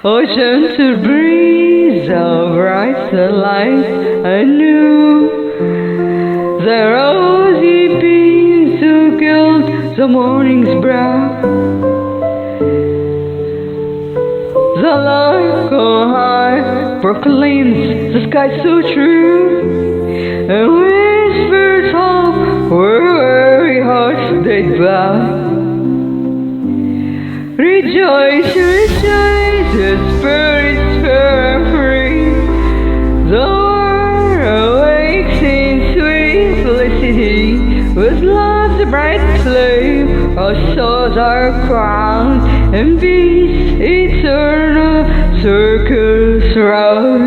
Oh, gentle breeze, oh bright the light anew, the rosy beams to gild the morning's brow. The lark on high proclaims the sky so true, and whispers hope where weary hearts they bow. Rejoice, rejoice, the spirit's fair and free. The world awakes in sweet felicity. With love's bright flame, our souls are crowned, and peace eternal circles round.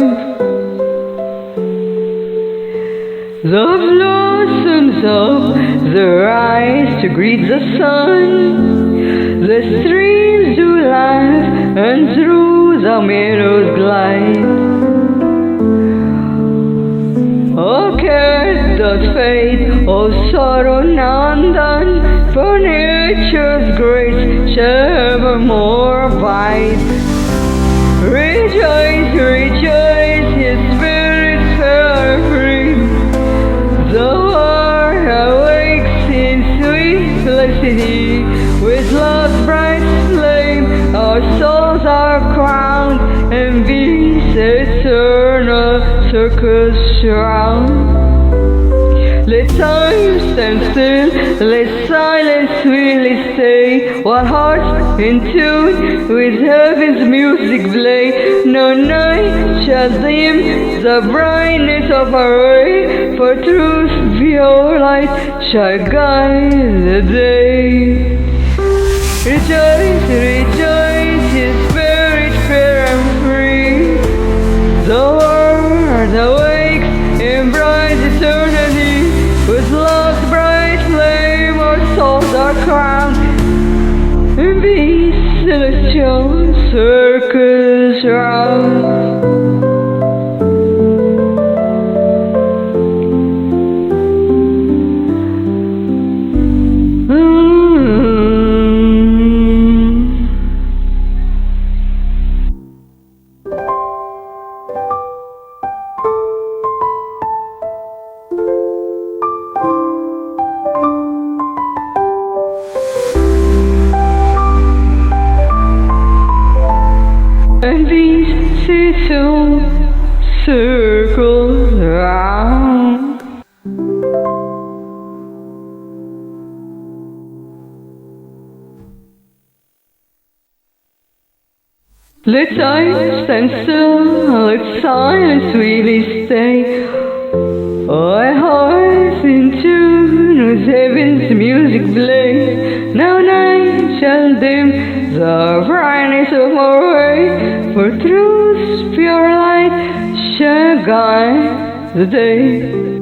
The blossoms of the rise to greet the sun. The streams do laugh, and through the meadows glide. Oh, care doth fade, oh, sorrow now undone, for nature's grace shall evermore abide. Rejoice, rejoice, his spirit's fair and free. The world awakes in sweet felicity. With love's bright flame, our souls are crowned, and peace eternal circles surround. Let time stand still, let silence really stay, while hearts in tune with heaven's music play. No night shall dim the brightness of our way, for truth's pure light shall guide the day. Rejoice, rejoice, his spirit fair and free. The world awakes in bright eternity. With love's bright flame, our souls are crowned, and peace celestial circles round. And these little circles round. Let time stand still, let silence really stay. Our hearts in tune with heaven's music play. No night shall dim the brightness of our way, for truth's pure light shall guide the day.